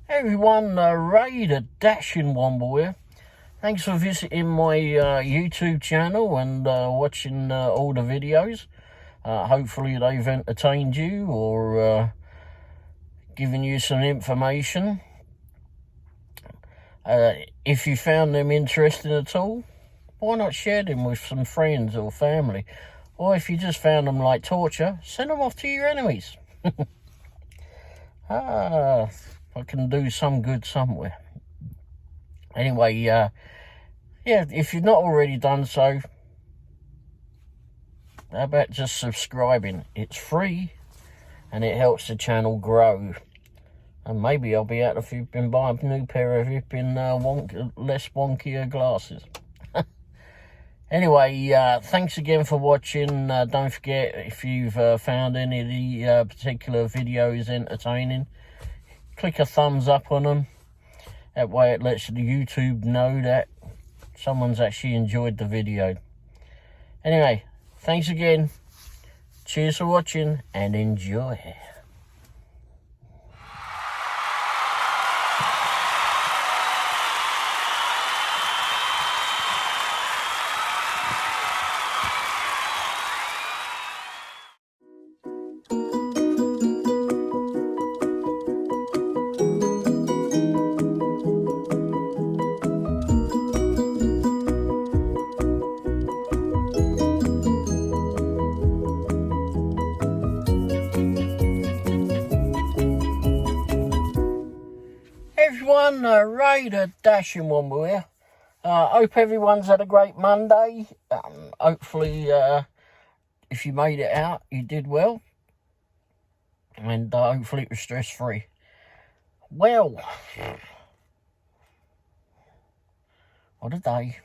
Hey everyone, Ray the Dashing Womble here. Thanks for visiting my YouTube channel and watching all the videos. Hopefully they've entertained you or given you some information. If you found them interesting at all, why not share them with some friends or family? Or if you just found them like torture, send them off to your enemies. I can do some good somewhere. Anyway, yeah, if you've not already done so, how about just subscribing? It's free and it helps the channel grow. And maybe I'll be out if you've been buying a new pair of less wonkier glasses. Anyway, thanks again for watching. Don't forget, if you've found any of the particular videos entertaining, click a thumbs up on them. That way it lets the YouTube know that someone's actually enjoyed the video. Anyway, thanks again. Cheers for watching and enjoy. Everyone, Ray the Dashing Womble here. Hope everyone's had a great Monday. Hopefully, if you made it out, you did well. And hopefully it was stress-free. Well, what a day.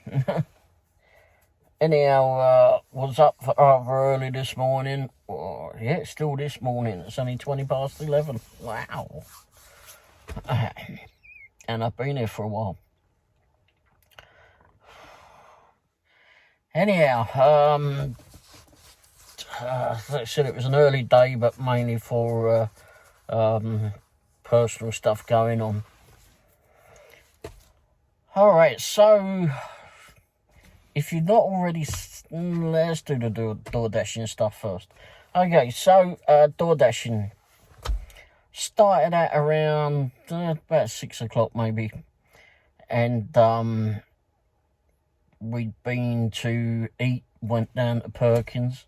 Anyhow, was up rather early this morning. Yeah, it's still this morning. It's only 20 past 11. Wow. And I've been here for a while. Anyhow, like I said, it was an early day, but mainly for personal stuff going on. Alright, so if you're not already, let's do the Doordashing stuff first. Okay, so Doordashing started at around about 6 o'clock maybe, and we'd been to eat, went down to Perkins.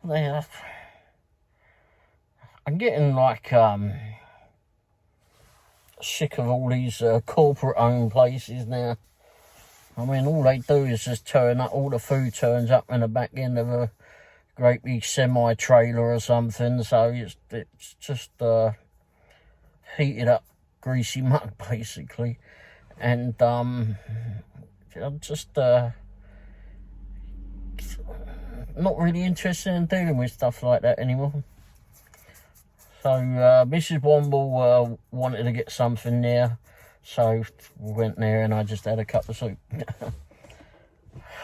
I'm getting like sick of all these corporate owned places now. I mean, all they do is just turn up, all the food turns up in the back end of a great big semi-trailer or something, so it's just heated up greasy mud basically, and I'm just not really interested in dealing with stuff like that anymore. So Mrs. Womble wanted to get something there, so we went there and I just had a cup of soup.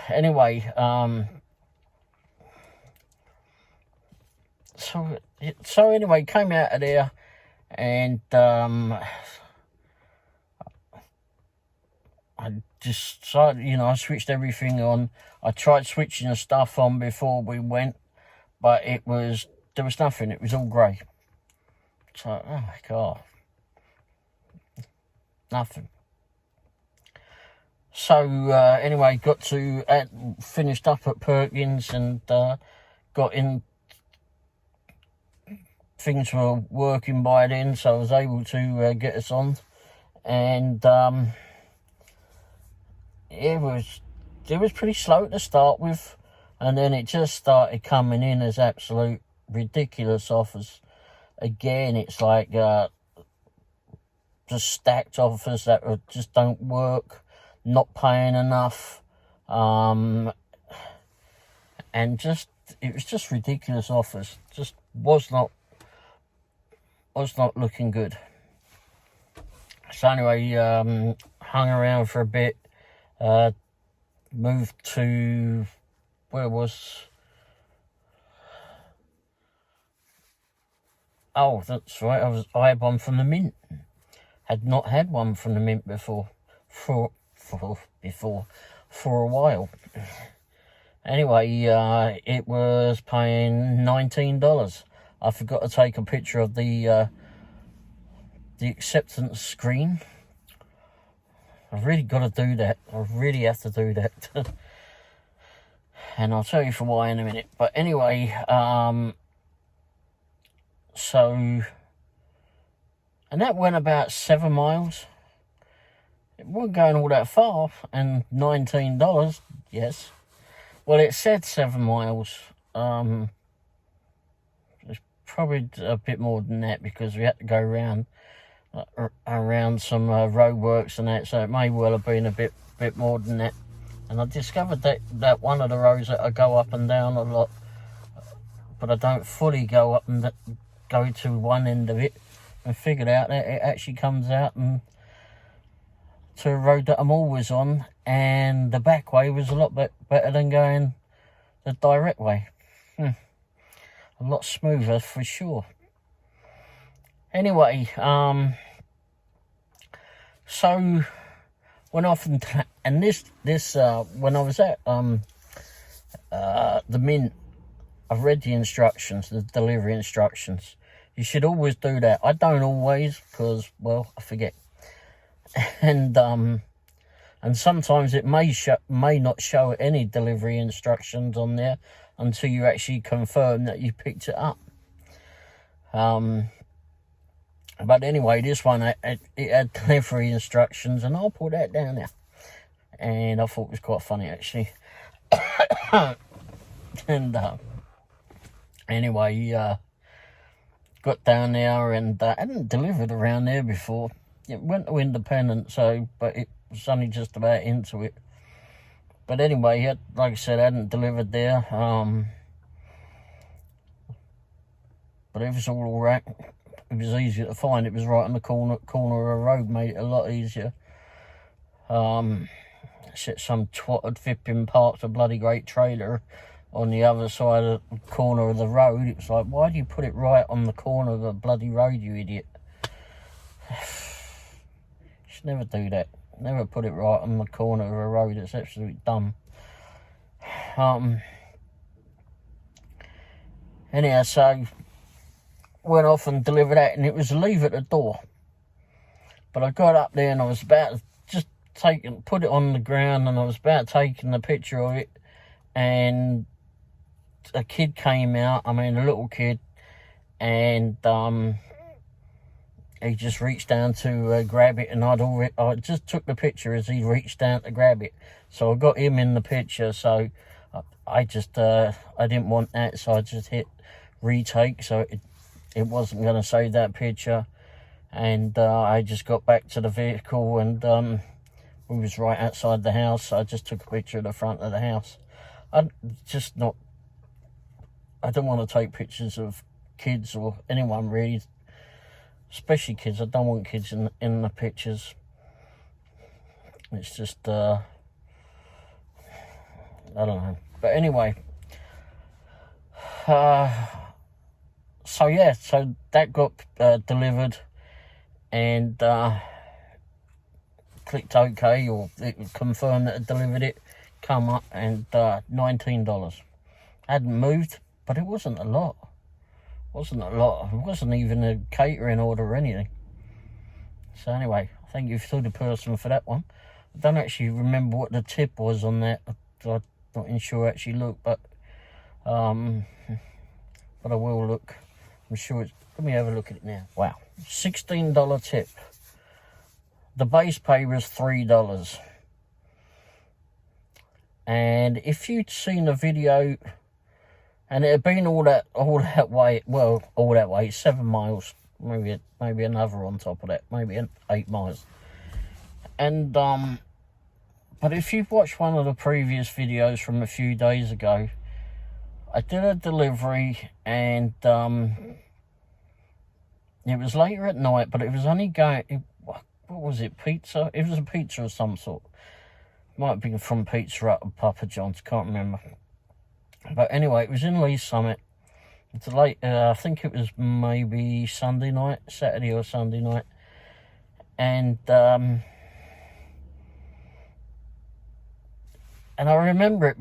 Anyway, So anyway, came out of there, and I just decided, I switched everything on. I tried switching the stuff on before we went, but there was nothing. It was all grey. So, oh my God, nothing. So anyway, finished up at Perkins and got in. Things were working by then, so I was able to get us on, and it was pretty slow to start with, and then it just started coming in as absolute ridiculous offers. Again, it's like just stacked offers that just don't work, not paying enough, and it was just ridiculous offers. Just was not looking good. So anyway, hung around for a bit, moved to, where was Oh, that's right. I had one from the mint. Had not had one from the mint before. For a while. Anyway, it was paying $19. I forgot to take a picture of the acceptance screen. I've really got to do that. I really have to do that. And I'll tell you for why in a minute. But anyway, so, and that went about 7 miles. It wasn't going all that far, and $19, yes. Well, it said 7 miles. It's probably a bit more than that because we had to go around some roadworks and that, so it may well have been a bit more than that. And I discovered that one of the roads that I go up and down a lot, but I don't fully go up and go to one end of it, and figured out that it actually comes out and to a road that I'm always on, and the back way was a lot better than going the direct way. A lot smoother for sure. Anyway, so went off and this when I was at the mint, I read the instructions, the delivery instructions. You should always do that. I don't always, because, well, I forget. And sometimes it may not show any delivery instructions on there until you actually confirm that you picked it up. But anyway, this one, it had delivery instructions, and I'll put that down there. And I thought it was quite funny, actually. And anyway, got down there, and I hadn't delivered around there before. It went to Independent, but it was only just about into it. But anyway, like I said, I hadn't delivered there. But it was all right. It was easier to find. It was right on the corner of a road, made it a lot easier. Some twat had flipping parked a bloody great trailer on the other side of the corner of the road. It was like, why do you put it right on the corner of the bloody road, you idiot? Never do that. Never put it right on the corner of a road. It's absolutely dumb. Anyhow, so went off and delivered that, and it was leave at the door. But I got up there and I was about to just put it on the ground, and I was about taking the picture of it, and a kid came out. I mean, a little kid, and he just reached down to grab it, and I just took the picture as he reached down to grab it. So I got him in the picture, so I didn't want that, so I just hit retake, so it wasn't going to save that picture. And I just got back to the vehicle, and we was right outside the house, so I just took a picture of the front of the house. I don't want to take pictures of kids or anyone really, especially kids. I don't want kids in the pictures. It's just, I don't know. But anyway, so yeah, so that got delivered, and clicked OK, or it confirmed that it delivered it, come up, and $19. Hadn't moved, but it wasn't a lot. It wasn't even a catering order or anything. So anyway, thank you to the person for that one. I don't actually remember what the tip was on that. I'm not sure actually look, but I will look. I'm sure it's, let me have a look at it now. Wow, $16 tip. The base pay was $3. And if you'd seen the video, and it had been all that way, 7 miles, maybe another on top of that, maybe 8 miles. And but if you've watched one of the previous videos from a few days ago, I did a delivery, and it was later at night, but it was only going, what was it, pizza? It was a pizza of some sort. Might have been from Pizza Hut or Papa John's, can't remember. But anyway, it was in Lee's Summit, It's late, I think it was maybe Sunday night, Saturday or Sunday night. And I remember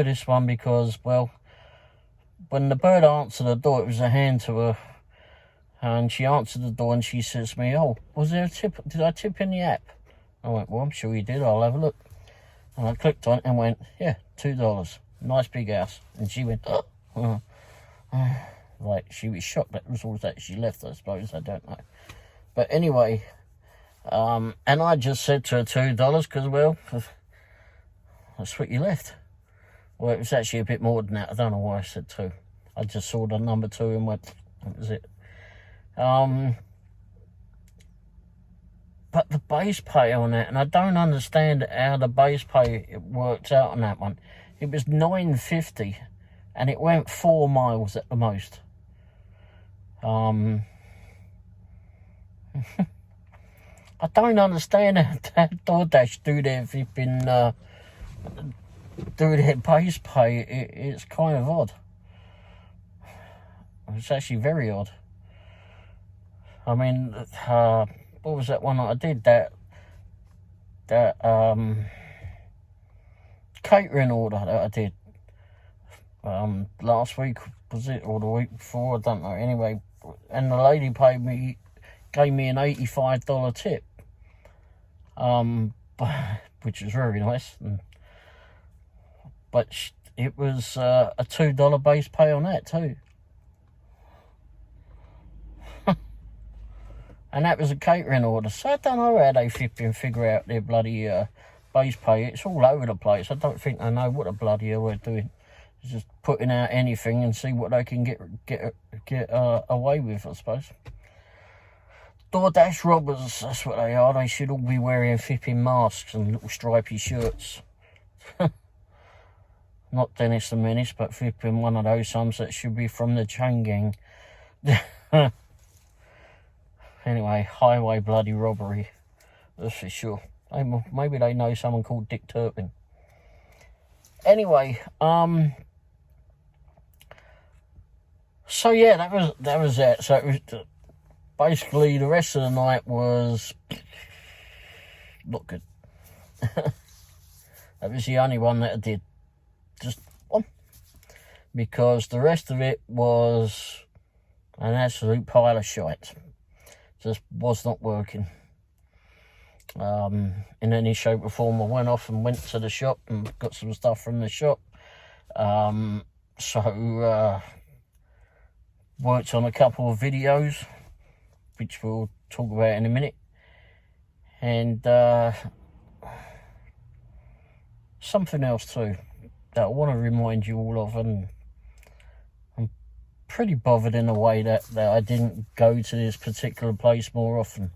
this one because, well, when the bird answered the door, it was a hand to her. And she answered the door and she says to me, "Oh, was there a tip? Did I tip in the app?" I went, "Well, I'm sure you did. I'll have a look." And I clicked on it and went, "Yeah, $2. Nice big house." And she went, "Oh." Like, she was shocked. That was all that she left, I suppose. I don't know. But anyway, and I just said to her $2 because, well, that's what you left. Well, it was actually a bit more than that. I don't know why I said 2. I just saw the number 2 and went, that was it. But the base pay on that, and I don't understand how the base pay works out on that one. It was $9.50, and it went 4 miles at the most. I don't understand how Doordash do their flipping do their base pay. It's kind of odd. It's actually very odd. I mean, what was that one that I did? That catering order that I did last week, was it, or the week before? I don't know. Anyway, and the lady gave me an $85 tip, which was very nice. But it was a $2 base pay on that too. And that was a catering order. So I don't know how they figure out their bloody base pay. It's all over the place. I don't think they know what the bloody hell they're doing. It's just putting out anything and see what they can get away with, I suppose. Doordash robbers, that's what they are. They should all be wearing flipping masks and little stripy shirts. Not Dennis the Menace, but flipping one of those sums that should be from the chain gang. Anyway, highway bloody robbery, that's for sure. Maybe they know someone called Dick Turpin. Anyway, so yeah, that was that. So it was basically the rest of the night was not good. That was the only one that I did, just one, because the rest of it was an absolute pile of shite. Just was not working in any shape or form. I went off and went to the shop and got some stuff from the shop. So worked on a couple of videos, which we'll talk about in a minute. And something else too that I want to remind you all of, and pretty bothered in a way that I didn't go to this particular place more often.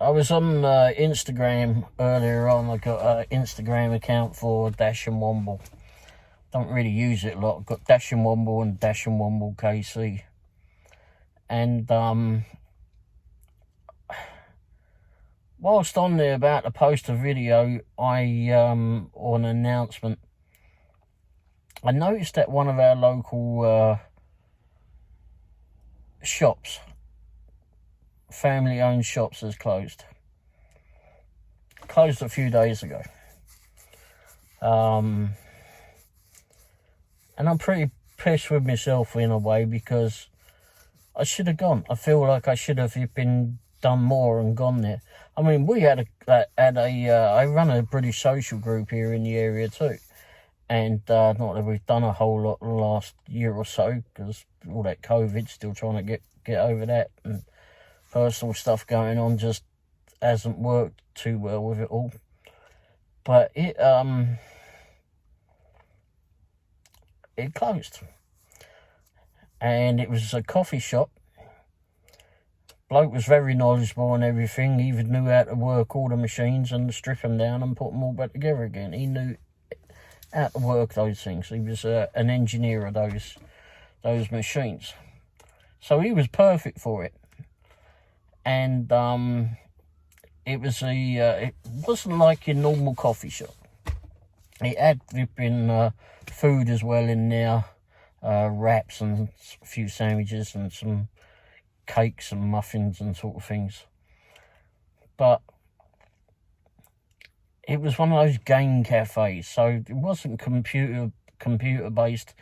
I was on Instagram earlier on. I got an Instagram account for Dashing Womble. Don't really use it a lot. I've got Dashing Womble and Dashing Womble KC. And whilst on there about to post a video, or an announcement, I noticed that one of our local shops, family-owned shops, has closed. Closed a few days ago. And I'm pretty pissed with myself in a way, because I should have gone. I feel like I should have been done more and gone there. I mean, we had I run a British social group here in the area too. And not that we've done a whole lot in the last year or so, because all that COVID, still trying to get over that, and personal stuff going on, just hasn't worked too well with it all. But it closed, and it was a coffee shop. Bloke was very knowledgeable and everything. He even knew how to work all the machines and strip them down and put them all back together again. He knew how to work those things. He was an engineer of those machines, so he was perfect for it. And it wasn't like your normal coffee shop. It had flipping food as well in there, wraps and a few sandwiches and some cakes and muffins and sort of things. But it was one of those game cafes, so it wasn't computer based.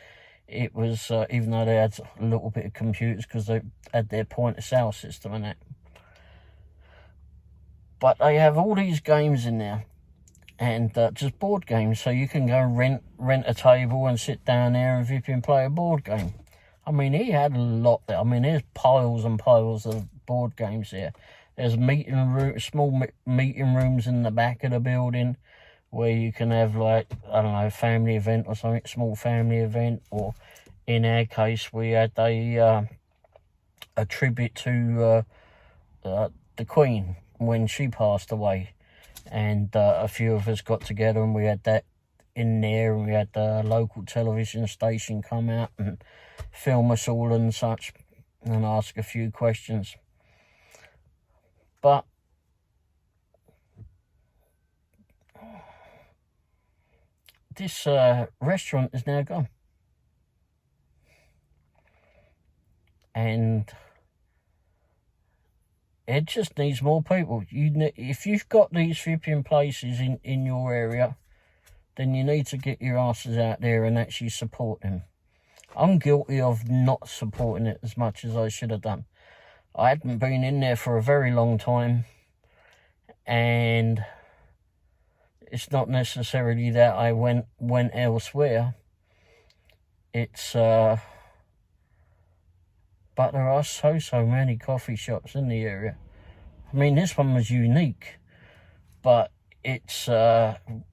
It was, even though they had a little bit of computers because they had their point of sale system and that. But they have all these games in there, and just board games, so you can go rent a table and sit down there and vip and play a board game. I mean, he had a lot there. I mean, there's piles and piles of board games there. There's small meeting rooms in the back of the building where you can have, like, I don't know, a family event or something, small family event. Or in our case, we had a tribute to the Queen when she passed away. And a few of us got together and we had that in there. And we had the local television station come out and film us all and such and ask a few questions. But this restaurant is now gone. And it just needs more people. If you've got these flipping places in your area, then you need to get your asses out there and actually support them. I'm guilty of not supporting it as much as I should have done. I hadn't been in there for a very long time, and it's not necessarily that I went elsewhere. It's but there are so many coffee shops in the area. I mean, this one was unique, but it's even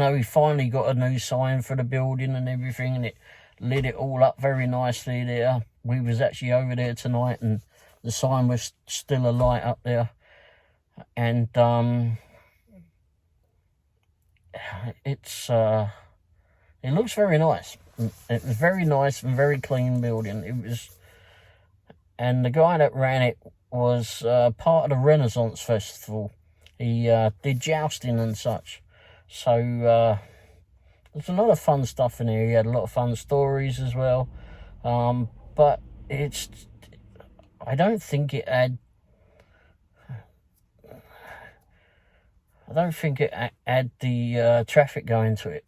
though we finally got a new sign for the building and everything, and it lit it all up very nicely there. We was actually over there tonight, and the sign was still alight up there. And it looks very nice. It was very nice and very clean building. It was, and the guy that ran it was part of the Renaissance Festival. He did jousting and such. So there's a lot of fun stuff in here. He had a lot of fun stories as well. But I don't think it had the traffic going to it.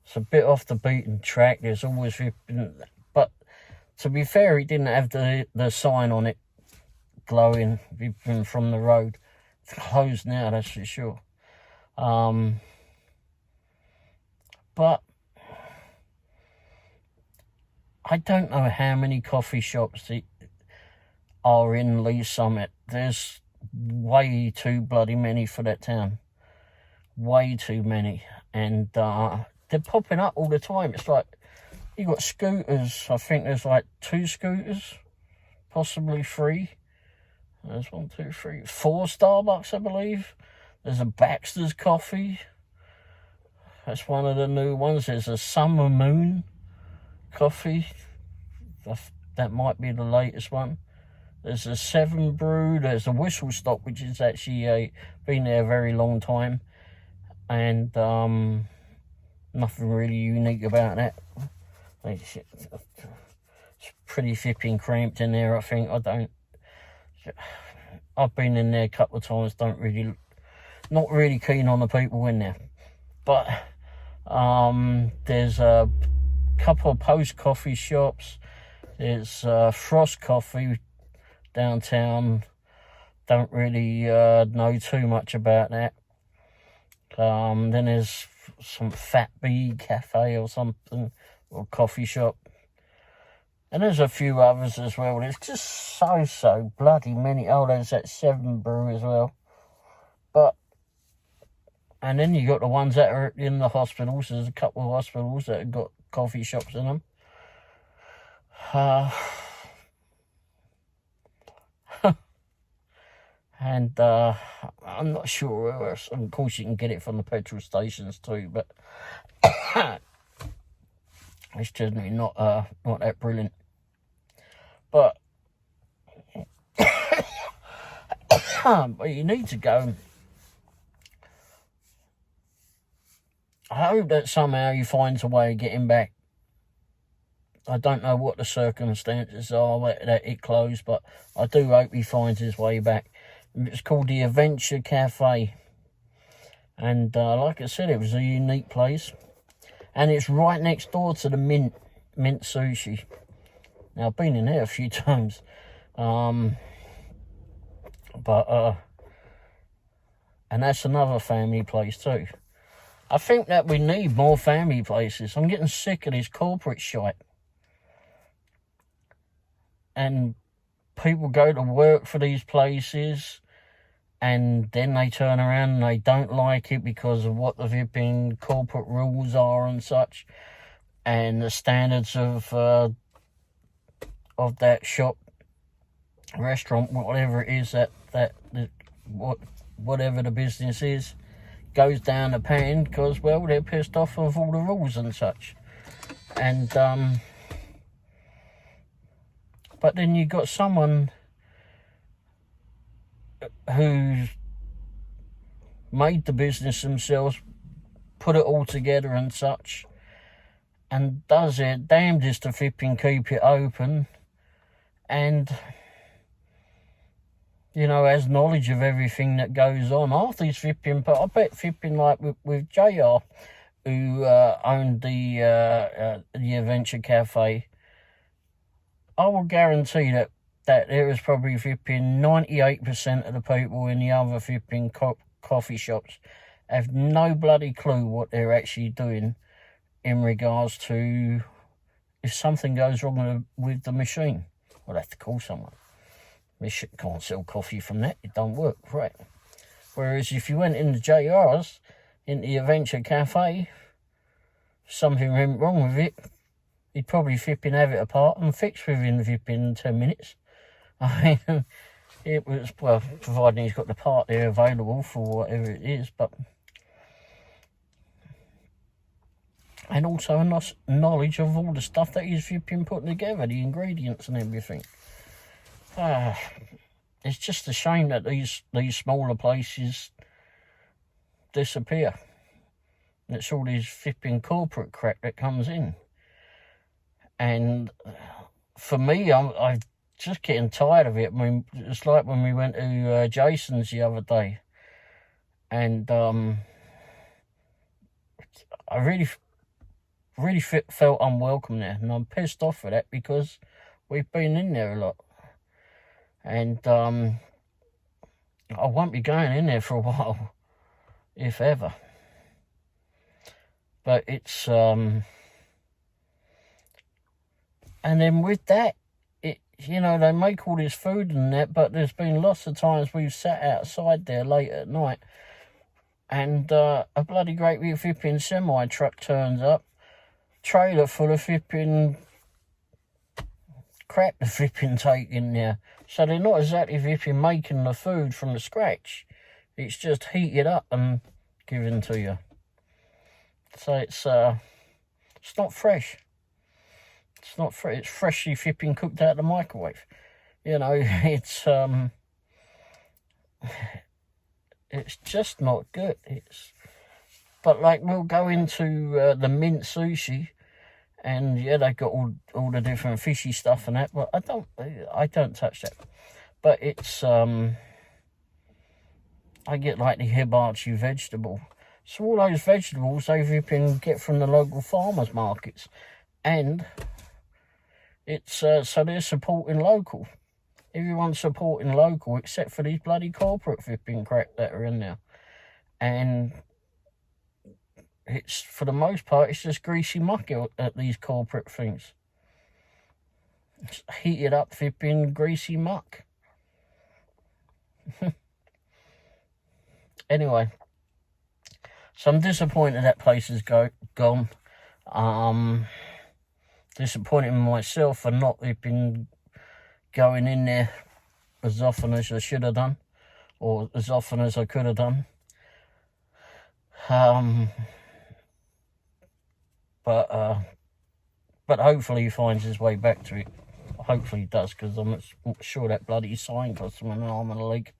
It's a bit off the beaten track. There's always, but to be fair, he didn't have the sign on it glowing from the road. It's closed now, that's for sure. But I don't know how many coffee shops are in Lee Summit. There's way too bloody many for that town. Way too many. And they're popping up all the time. It's like, you got scooters. I think there's like 2 scooters, possibly 3. There's 1, 2, 3, 4 Starbucks, I believe. There's a Baxter's Coffee. That's one of the new ones. There's a Summer Moon Coffee. That might be the latest one. There's a 7 Brew. There's a Whistle Stop, which is actually been there a very long time. And nothing really unique about that. It's pretty flipping cramped in there, I think. I've been in there a couple of times, not really keen on the people in there. But there's a couple of post coffee shops. There's Frost Coffee downtown. Don't really know too much about that. Then there's some Fat Bee Cafe or something, or coffee shop. And there's a few others as well. There's just so bloody many. Oh, there's that 7 Brew as well. And then you got the ones that are in the hospitals. There's a couple of hospitals that have got coffee shops in them. And I'm not sure where else. Of course, you can get it from the petrol stations too, but it's generally not that brilliant. But but you need to go. I hope that somehow he finds a way of getting back. I don't know what the circumstances are that it closed, but I do hope he finds his way back. It's called the Adventure Cafe. And like I said, it was a unique place. And it's right next door to the Mint Sushi. Now, I've been in there a few times. And that's another family place too. I think that we need more family places. I'm getting sick of this corporate shite. And people go to work for these places, and then they turn around and they don't like it because of what the flipping corporate rules are and such, and the standards of that shop, restaurant, whatever it is whatever the business is, goes down the pan because, well, they're pissed off of all the rules and such. And but then you got someone who's made the business themselves, put it all together and such, and does their damnedest to flipping keep it open, and, you know, has knowledge of everything that goes on. Half these flipping, but I bet flipping like with JR, who owned the Adventure Cafe, I will guarantee that there is probably flipping 98% of the people in the other flipping coffee shops have no bloody clue what they're actually doing in regards to if something goes wrong with the machine. I'll have to call someone. We can't sell coffee from that. It don't work, right? Whereas if you went into JR's, in the Adventure Cafe, something went wrong with it, he'd probably flipping have it apart and fixed within flipping 10 minutes. I mean, it was, well, providing he's got the part there available for whatever it is, but... And also a knowledge of all the stuff that he's flipping putting together, the ingredients and everything. It's just a shame that these smaller places disappear. It's all this flipping corporate crap that comes in. And for me, I'm just getting tired of it. I mean, it's like when we went to Jason's the other day, and I really felt unwelcome there, and I'm pissed off for that because we've been in there a lot, and I won't be going in there for a while, if ever. But it's and then with that, you know, they make all this food and that, but there's been lots of times we've sat outside there late at night, and a bloody great big flipping semi-truck turns up, trailer full of flipping crap the flipping take in there. So they're not exactly flipping making the food from the scratch. It's just heated up and given to you. So it's not fresh. It's not fresh. It's freshly flipping cooked out of the microwave. You know, it's just not good. But like, we'll go into the Mint Sushi, and yeah, they've got all the different fishy stuff and that. But I don't touch that. But it's I get like the hibachi vegetable. So all those vegetables they can get from the local farmers markets, and it's so they're supporting local. Everyone's supporting local except for these bloody corporate flipping crap that are in there. And it's, for the most part, it's just greasy muck at these corporate things. It's heated up flipping greasy muck. Anyway, so I'm disappointed that place is gone. Disappointed in myself for not been going in there as often as I should have done, or as often as I could have done. But hopefully he finds his way back to it. Hopefully he does, because I'm not sure that bloody sign cost him an arm and a leg.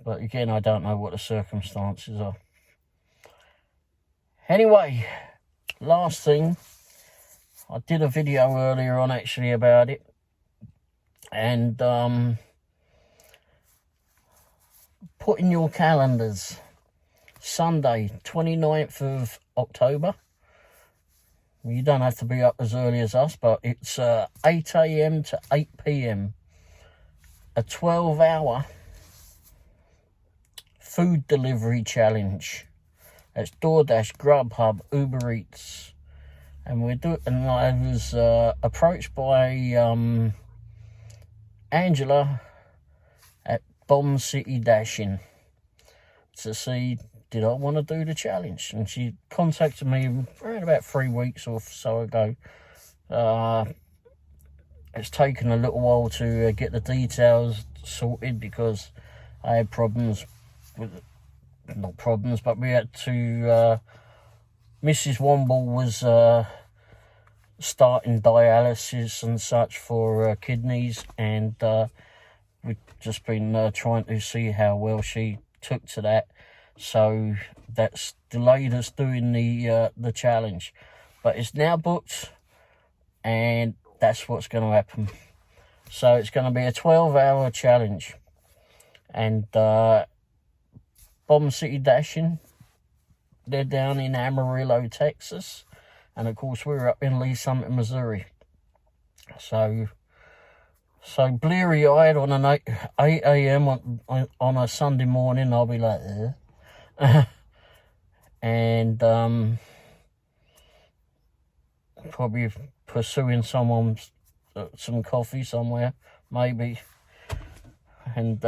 But again, I don't know what the circumstances are. Anyway, last thing, I did a video earlier on actually about it, and put in your calendars, Sunday 29th of October. You don't have to be up as early as us, but it's 8 a.m. to 8 p.m. a 12-hour food delivery challenge. That's Doordash, Grubhub, Uber Eats, and we're doing. And I was approached by Angela at Bomb City Dashing to see did I want to do the challenge, and she contacted me around about 3 weeks or so ago. It's taken a little while to get the details sorted because I had problems with, not problems, but we had to, Mrs. Womble was starting dialysis and such for kidneys, and we've just been trying to see how well she took to that. So that's delayed us doing the challenge, but it's now booked, and that's what's going to happen. So it's going to be a 12-hour challenge, and Bomb City Dashing, they're down in Amarillo, Texas, and of course we're up in Lee Summit, Missouri. So bleary-eyed on an 8 a.m. on a Sunday morning, I'll be like, and probably pursuing someone's some coffee somewhere, maybe, and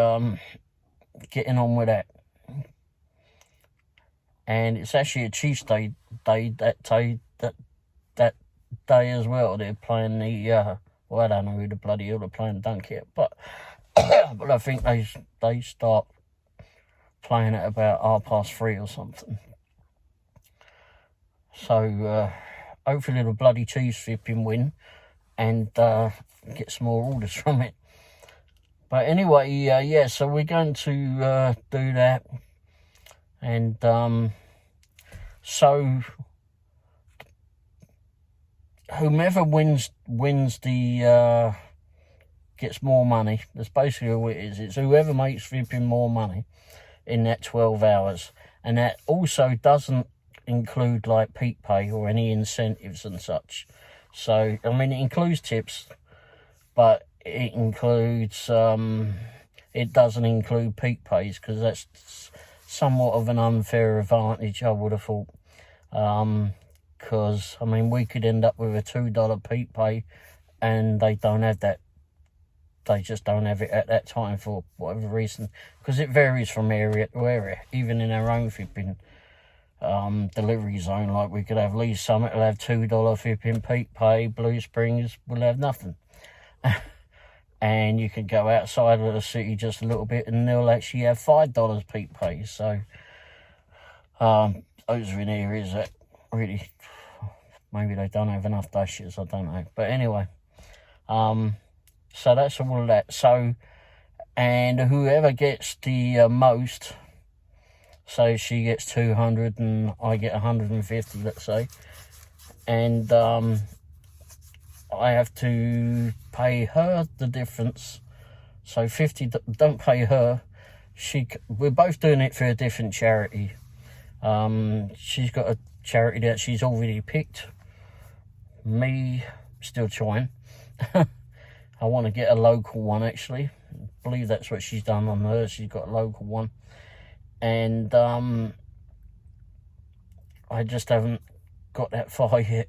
getting on with that. And it's actually a Chiefs Day that day as well. They're playing the well, I don't know who the bloody hell they're playing, don't care, but but I think they start playing at about 3:30 or something. So hopefully the bloody Chiefs flipping win and get some more orders from it. But anyway, yeah, so we're going to do that, and so whomever wins the gets more money. That's basically who it is. It's whoever makes flipping more money in that 12 hours, and that also doesn't include like peak pay or any incentives and such. So I mean, it includes tips, but it includes it doesn't include peak pays, because that's somewhat of an unfair advantage, I would have thought, because I mean, we could end up with a $2 peak pay, and they don't have that. They just don't have it at that time for whatever reason, because it varies from area to area. Even in our own flipping delivery zone, like we could have Lee Summit will have $2 flipping peak pay, Blue Springs will have nothing. And you can go outside of the city just a little bit and they'll actually have $5 peak pay. So those are in areas that really, maybe they don't have enough dashes, I don't know. But anyway, so that's all of that. So, and whoever gets the most, so she gets 200 and I get 150, let's say, and I have to pay her the difference. So 50, don't pay her. We're both doing it for a different charity. She's got a charity that she's already picked. Me, still trying. I want to get a local one, actually. I believe that's what she's done on hers. She's got a local one. And I just haven't got that far yet.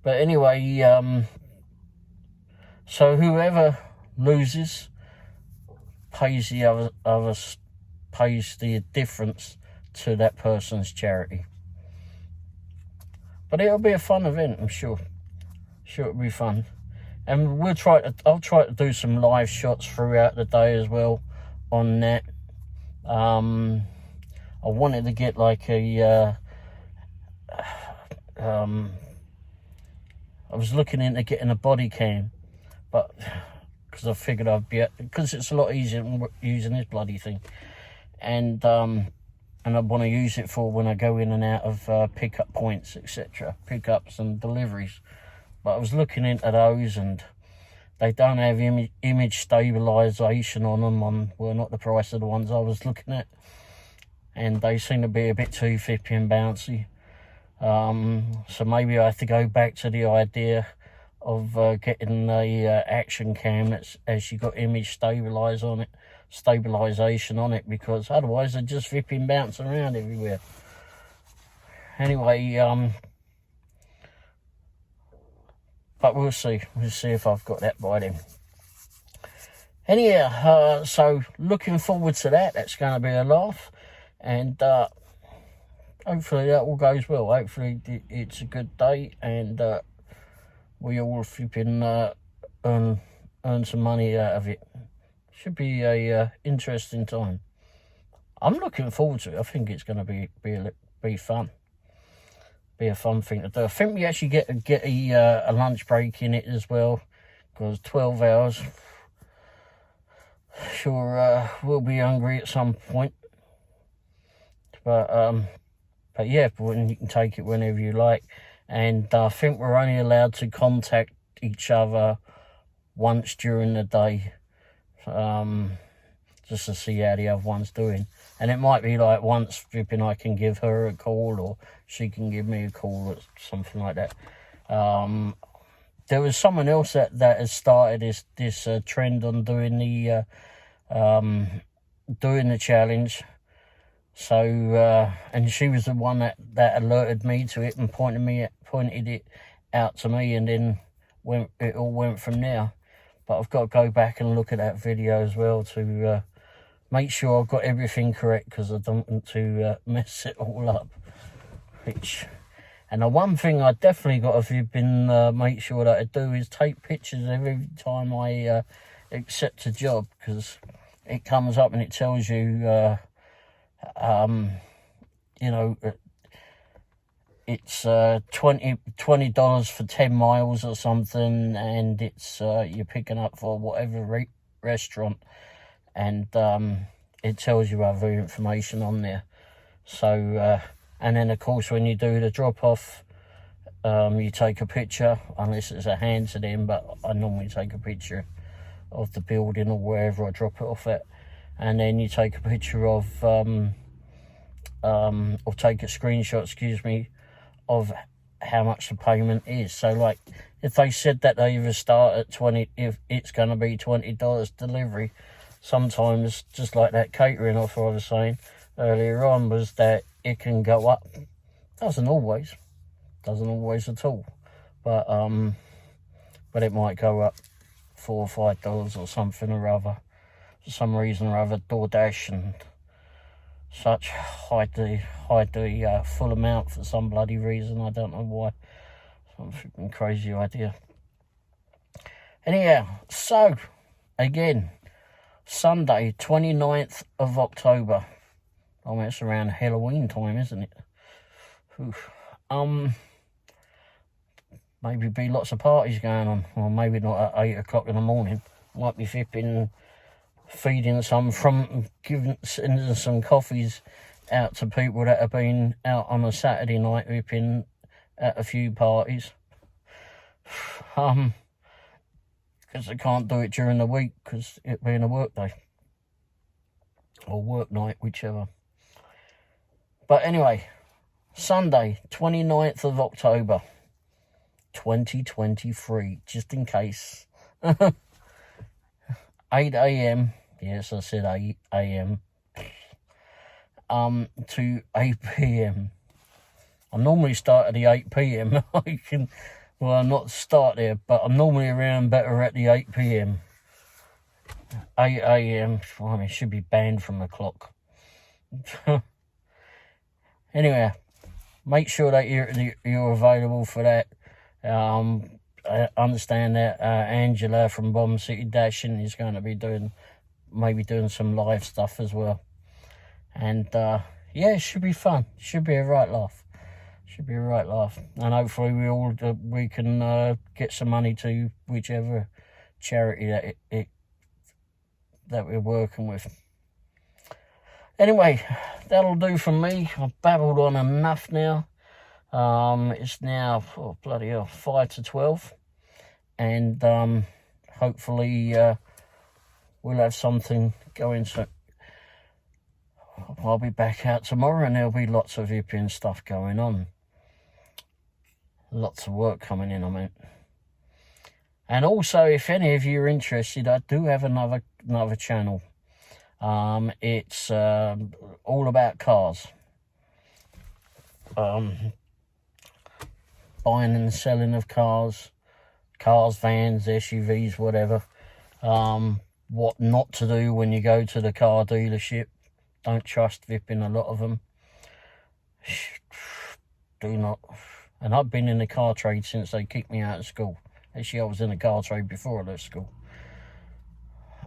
But anyway, so whoever loses pays pays the difference to that person's charity. But it'll be a fun event, I'm sure. Sure, it'll be fun. And I'll try to do some live shots throughout the day as well on that. I wanted to get like I was looking into getting a body cam, but because I figured because it's a lot easier than using this bloody thing. And and I want to use it for when I go in and out of pickup points, etc., pickups and deliveries. But I was looking into those, and they don't have image stabilization on them. Well, not the price of the ones I was looking at, and they seem to be a bit too fippy and bouncy. So maybe I have to go back to the idea of getting a action cam that's actually got image stabilization on it, because otherwise they're just flipping bouncing around everywhere. Anyway, but we'll see if I've got that by then. Anyhow, so looking forward to that. That's going to be a laugh, and hopefully that all goes well. Hopefully it's a good day, and we all flipping earn some money out of it. Should be a interesting time. I'm looking forward to it. I think it's going to be fun. Be a fun thing to do. I think we actually get a lunch break in it as well, because 12 hours. Sure, we'll be hungry at some point. But yeah, you can take it whenever you like. And I think we're only allowed to contact each other once during the day, just to see how the other one's doing. And it might be like once flipping I can give her a call, or she can give me a call, or something like that. There was someone else that has started this trend on doing the challenge. So and she was the one that alerted me to it and pointed it out to me, and then it all went from there. But I've got to go back and look at that video as well to make sure I've got everything correct, because I don't want to mess it all up. And the one thing I definitely got to make sure that I do is take pictures every time I accept a job, because it comes up and it tells you, you know, it's $20 for 10 miles or something, and it's you're picking up for whatever restaurant, and it tells you other information on there. So and then of course when you do the drop off, you take a picture, unless it's a hand to them, but I normally take a picture of the building or wherever I drop it off at, and then you take a picture of or take a screenshot, of how much the payment is. So like if they said that they either start at 20, if it's going to be $20 delivery, sometimes, just like that catering offer I was saying earlier on, was that it can go up. Doesn't always at all, but it might go up $4 or $5 or something or other. For some reason or other, Doordash and such hide the full amount for some bloody reason. I don't know why. Some freaking crazy idea. Anyhow, so again, Sunday 29th of October. I mean, it's around Halloween time, isn't it? Oof. Maybe be lots of parties going on, or maybe not at 8 o'clock in the morning. Might be feeding some sending some coffees out to people that have been out on a Saturday night, whipping at a few parties. Because they can't do it during the week, because it being a work day or work night, whichever. But anyway, Sunday 29th of October 2023, just in case. 8 a.m. Yes, I said 8 a.m. To 8 p.m. I normally start at the 8 p.m. Well, not start there, but I'm normally around better at the 8 p.m. 8 a.m. I mean, it should be banned from the clock. Anyway, make sure that you're available for that. I understand that Angela from Bomb City Dashing is going to be doing some live stuff as well. And yeah, it should be fun. Should be a right laugh. And hopefully we can get some money to whichever charity that we're working with. Anyway, that'll do from me. I've babbled on enough now. It's now, oh, bloody hell, 5 to 12. And hopefully we'll have something going soon. I'll be back out tomorrow and there'll be lots of hippie stuff going on. Lots of work coming in, I mean. And also, if any of you are interested, I do have another channel. It's all about cars. Buying and selling of cars, vans, SUVs, whatever. What not to do when you go to the car dealership. Don't trust Vipping, a lot of them. Do not. And I've been in the car trade since they kicked me out of school. Actually, I was in the car trade before I left school.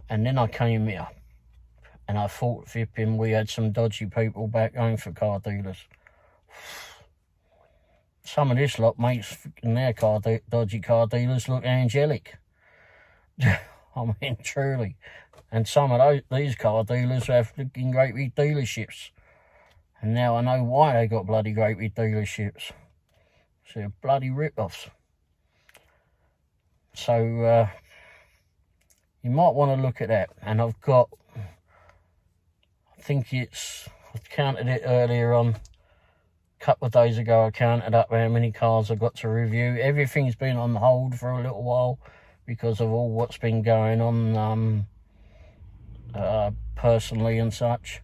And then I came here. And I thought, Vipping, we had some dodgy people back home for car dealers. Some of this lot makes their dodgy car dealers look angelic. I mean, truly. And some of these car dealers have looking great big dealerships. And now I know why they got bloody great big dealerships. So they're bloody rip-offs. So you might want to look at that. And I've got, I think it's, I counted it earlier on. A couple of days ago I counted up how many cars I've got to review. Everything's been on hold for a little while because of all what's been going on personally and such.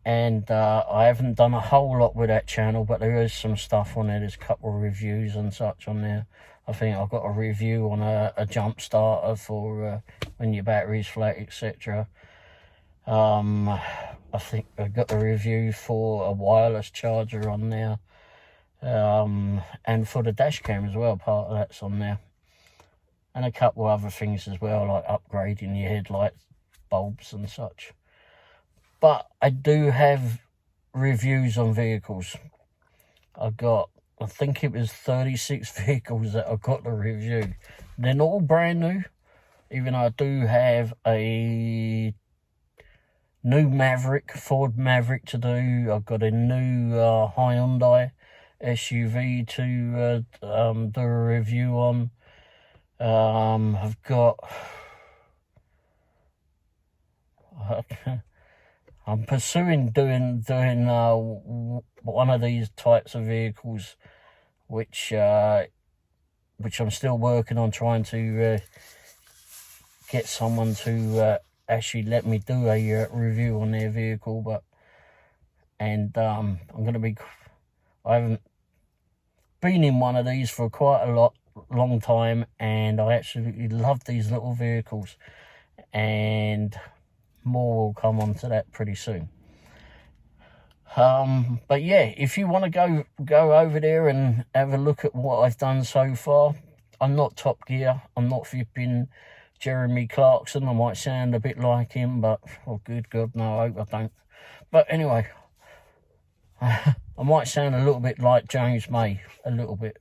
And I haven't done a whole lot with that channel, but there is some stuff on there. There's a couple of reviews and such on there. I think I've got a review on a jump starter for when your battery's flat, etc. I think I've got a review for a wireless charger on there. And for the dash cam as well, part of that's on there. And a couple of other things as well, like upgrading your headlight bulbs and such. But I do have reviews on vehicles. I think it was 36 vehicles that I got to review. They're not all brand new, even though I do have a new Ford Maverick to do. I've got a new Hyundai SUV to do a review on. I've got... I'm pursuing doing one of these types of vehicles, which I'm still working on, trying to get someone to actually let me do a review on their vehicle. But I'm going to be, I haven't been in one of these for quite a long time, and I absolutely love these little vehicles, and more will come on to that pretty soon. But yeah, if you want to go over there and have a look at what I've done so far, I'm not Top Gear, I'm not flipping Jeremy Clarkson. I might sound a bit like him, but oh good God, no, I hope I don't. But anyway, I might sound a little bit like James May, a little bit,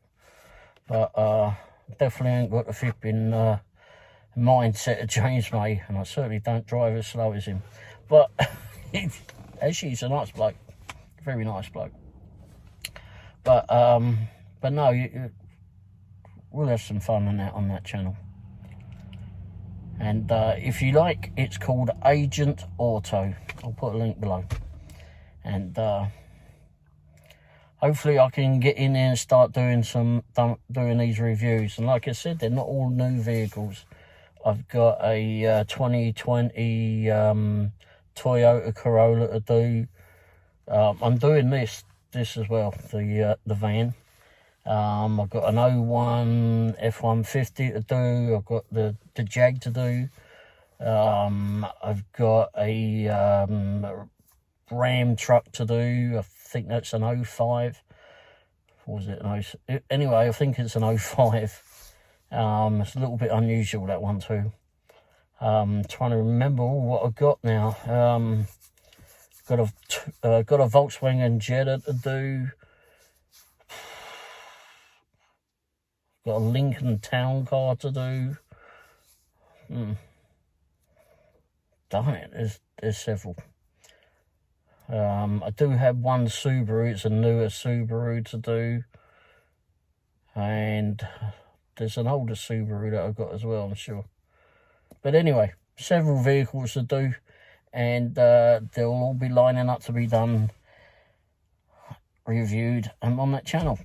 but definitely ain't got the flipping mindset of James May, and I certainly don't drive as slow as him. But actually, he's a nice bloke, very nice bloke. But no, we'll have some fun on that channel. And if you like, it's called Agent Auto. I'll put a link below. And hopefully I can get in there and start doing these reviews. And like I said, they're not all new vehicles. I've got a 2020 Toyota Corolla to do. I'm doing this as well, the van. I've got an 01 F-150 to do. I've got the Jag to do. I've got a Ram truck to do. I think that's an 05. Or was it anyway, I think it's an 05. It's a little bit unusual, that one too. Trying to remember what I've got now. Got a Volkswagen Jetta to do. Got a Lincoln Town Car to do. Darn it, there's several. I do have one Subaru. It's a newer Subaru to do. And there's an older Subaru that I've got as well, I'm sure. But anyway, several vehicles to do. And they'll all be lining up to be done, reviewed, and on that channel.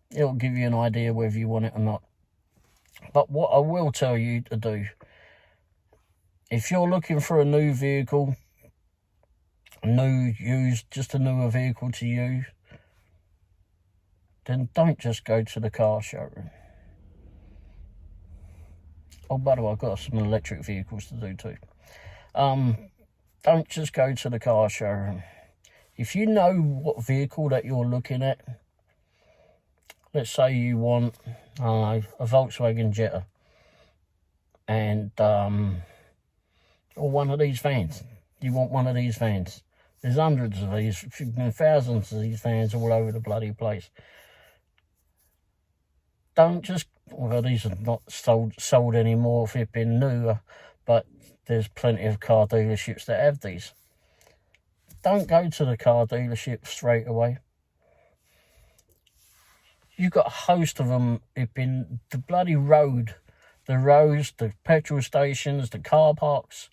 It'll give you an idea whether you want it or not. But what I will tell you to do, if you're looking for a new vehicle, just a newer vehicle to use, then don't just go to the car showroom. Oh, by the way, I've got some electric vehicles to do too. Don't just go to the car showroom. If you know what vehicle that you're looking at, let's say you want, I don't know, a Volkswagen Jetta, and or one of these vans. You want one of these vans. There's hundreds of these, thousands of these vans all over the bloody place. Don't just, well, these are not sold anymore, flipping newer, but there's plenty of car dealerships that have these. Don't go to the car dealership straight away. You've got a host of them in the bloody road. The roads, the petrol stations, the car parks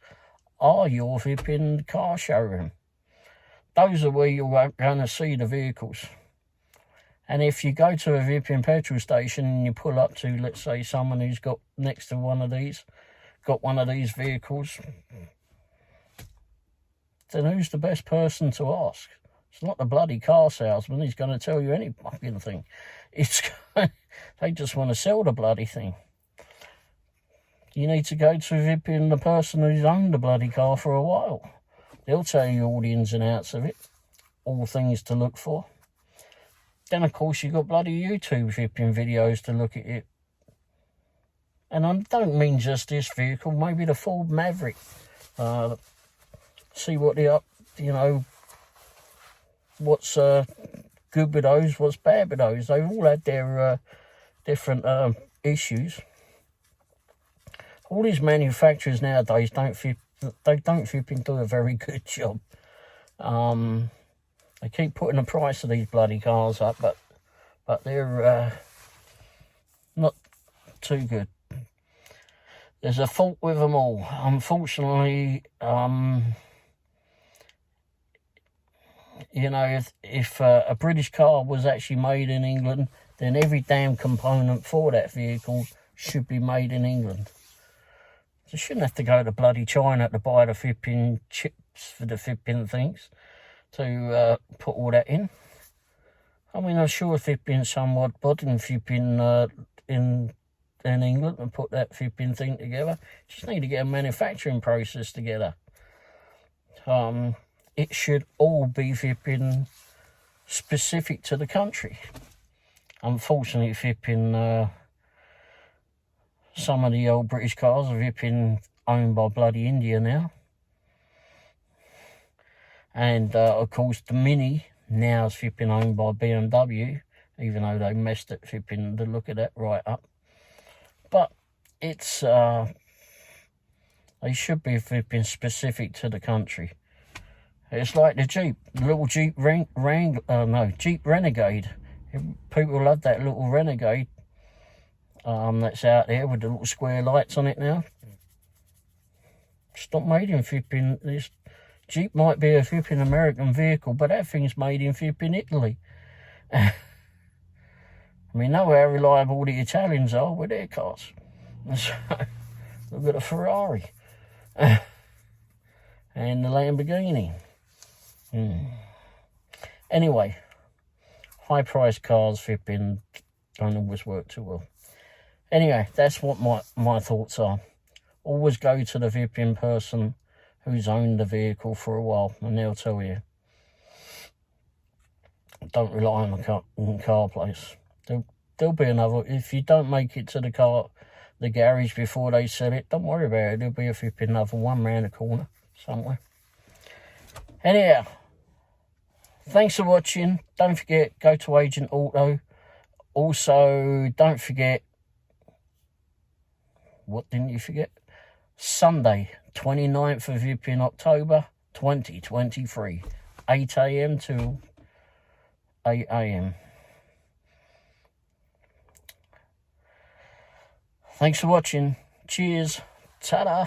are your flipping car showroom. Those are where you're going to see the vehicles. And if you go to a flipping petrol station and you pull up to, let's say, someone who's got next to one of these, got one of these vehicles, then who's the best person to ask? It's not the bloody car salesman. He's going to tell you any fucking thing. They just want to sell the bloody thing. You need to go to the person who's owned the bloody car for a while. They'll tell you all the ins and outs of it, all things to look for. Then, of course, you've got bloody YouTube videos to look at it. And I don't mean just this vehicle, maybe the Ford Maverick. See what what's good with those, what's bad with those. They've all had their different issues. All these manufacturers nowadays don't do a very good job. They keep putting the price of these bloody cars up, but they're not too good. There's a fault with them all. Unfortunately, if a British car was actually made in England, then every damn component for that vehicle should be made in England. You shouldn't have to go to bloody China to buy the flipping chips for the flipping things to put all that in. I mean, I'm sure if it'd been somewhat bottom flipping in England and put that flipping thing together, just need to get a manufacturing process together. It should all be flipping specific to the country. Unfortunately, flipping some of the old British cars are flipping owned by bloody India now. And of course, the Mini now is flipping owned by BMW, even though they messed it flipping the look of that right up. But it's they should be flipping specific to the country. It's like the Jeep, the little Jeep Jeep Renegade. People love that little Renegade that's out there with the little square lights on it now. It's not made in flipping. This Jeep might be a flipping American vehicle, but that thing's made in flipping Italy. I mean, know how reliable the Italians are with their cars. So, look at the Ferrari and the Lamborghini. Anyway, high-priced cars flipping don't always work too well. Anyway, that's what my thoughts are. Always go to the flipping person who's owned the vehicle for a while, and they'll tell you. Don't rely on the car place. There'll be another. If you don't make it to the garage before they sell it, don't worry about it. There'll be a flipping another one round the corner somewhere. Anyhow, thanks for watching. Don't forget, go to Agent Auto. Also, don't forget, what didn't you forget? Sunday, 29th of Yipping October, 2023, 8 a.m. to 8 a.m. Thanks for watching. Cheers. Ta-da.